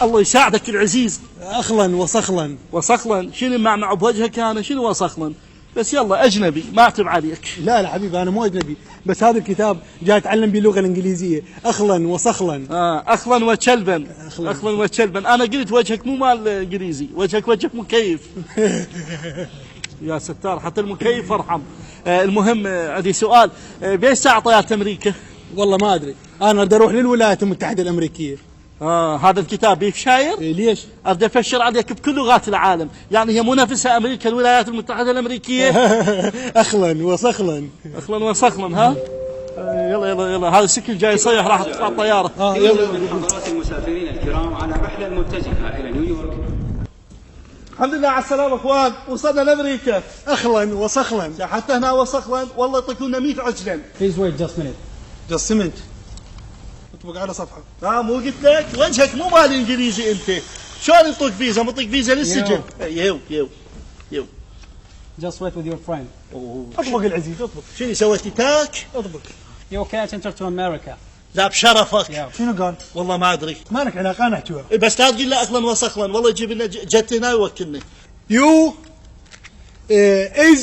الله يساعدك العزيز. أخلا وصخلا. وصخلا شنو مع بوجهك أنا شنو وصخلا؟ بس يلا أجنبي ما أعتب عليك. لا حبيبي أنا مو أجنبي، بس هذا الكتاب جاي أتعلم به اللغة الإنجليزية. أخلا وصخلا. أخلا وشلبا. أخلا وشلبا. أنا قلت وجهك مو مال إنجليزي، وجهك مكيف. يا ستار حتى المكيف ارحم. المهم عندي سؤال، بأي ساعة طيارة أمريكا؟ والله ما أدري، أنا بدي أروح للولايات المتحدة الأمريكية. هذا الكتاب بيه شاير؟ ليش؟ أبدأ أفشر عليك بكل لغات العالم، يعني هي منافسة أمريكا الولايات المتحدة الأمريكية. أخلا وصخلا. أخلا وصخلا ها؟ يلا هذا السكن جاي يصيح راح تطلع الطيارة. يلا حضرات المسافرين الكرام على الرحلة المتجهة إلى نيويورك. الحمد لله على السلامة اخوان، وصلنا لامريكا. أخلا وصخلا. حتى هنا وصخلا، والله يعطيكم 100 عجلا. Please wait just a minute. Just a minute. اطبق على صفحة. مو قلت لك وجهك مو مال انجليزي انت، شلون يعطيك فيزا؟ مطيك فيزا للسجن. يو Just wait with your friend. اطبق العزيز اطبق. شنو سويتي تاك؟ اطبق. You can't enter to America. لا بشرفك. شنو قال؟ والله ما ادري. ما لك علاقة أنا أحكي وياه. بس لا تقول له اخلا وصخلا، والله يجيب لنا جت هنا ويوكلنا. You is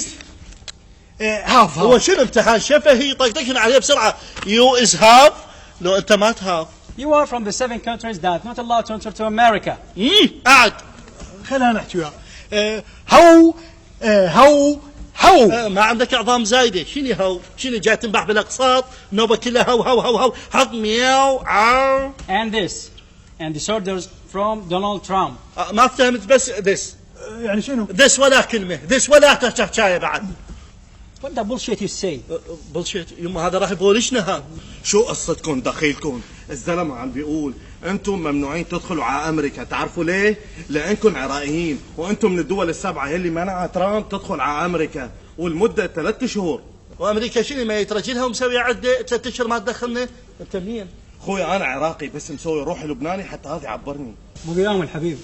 half. هو شنو امتحان شفهي طقطقنا عليه بسرعة. يو از هاف، لو انت ما تهاف. You are from the 7 countries that not allowed to enter to America. قاعد. خلينا نحكي وياه. هو ما عندك اعظام زايده. شنو هو؟ شنو جاي تنبح بالاقساط؟ نوبه كلها هو حط مياو عاو. And disorders from Donald Trump. ما فهمت بس this. يعني شنو؟ this ولا كلمه، this ولا تحكايه بعد. What the bullshit you say? بلشيت يما هذا راح يبولشنا. ها شو قصتكم دخيلكم؟ الزلمه عم بيقول انتم ممنوعين تدخلوا على امريكا، تعرفوا ليه؟ لانكم عراقيين، وانتم من الدول السبعه يلي منع ترامب تدخل على امريكا، والمده 3 شهور. وامريكا شنو ما يترجلها ومسوي عده 3 اشهر ما تدخلنا؟ انت منين؟ خوي انا عراقي بس مسوي روحي لبناني حتى هذا يعبرني. مو قيام الحبيب.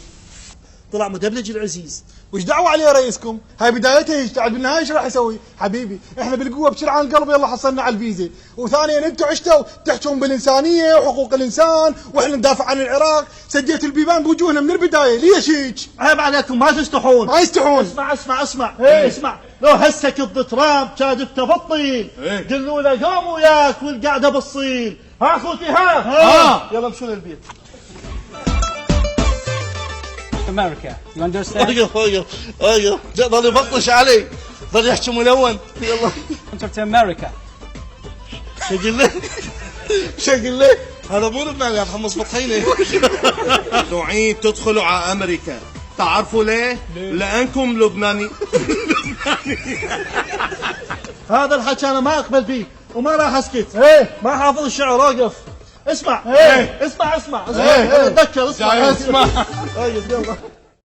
طلع مدبلج العزيز. وش دعوة عليه رئيسكم؟ هاي بدايتها يشتغل، بالنهاية ايش راح يسوي؟ حبيبي احنا بالقوة بشرعان قلب يلا حصلنا على الفيزا، وثانيا انتم عشتوا تحكون بالانسانية وحقوق الانسان واحنا ندافع عن العراق، سديت البيبان بوجوهنا من البداية، ليش هيك؟ عيب عليكم ما تستحون. ما يستحون. اسمع لو هسه كض ترامب كادت تبطيل قلوا له قوم وياك والقعدة بالصين. ها اخوتي ها يلا مشوا للبيت. America. You understand? ايوه ظل يبطش علي، ظل يحكي ملون. يلا Enter to America. شقل له هذا مو لبناني، هذا حمص بطحينه. ممنوعين تدخلوا على امريكا، تعرفوا ليه؟ لانكم لبناني. هذا الحكي انا ما اقبل فيه وما راح اسكت. ما حافظ الشعر. اوقف اسمع. اسمع تذكر اسمع. اسمع. يلا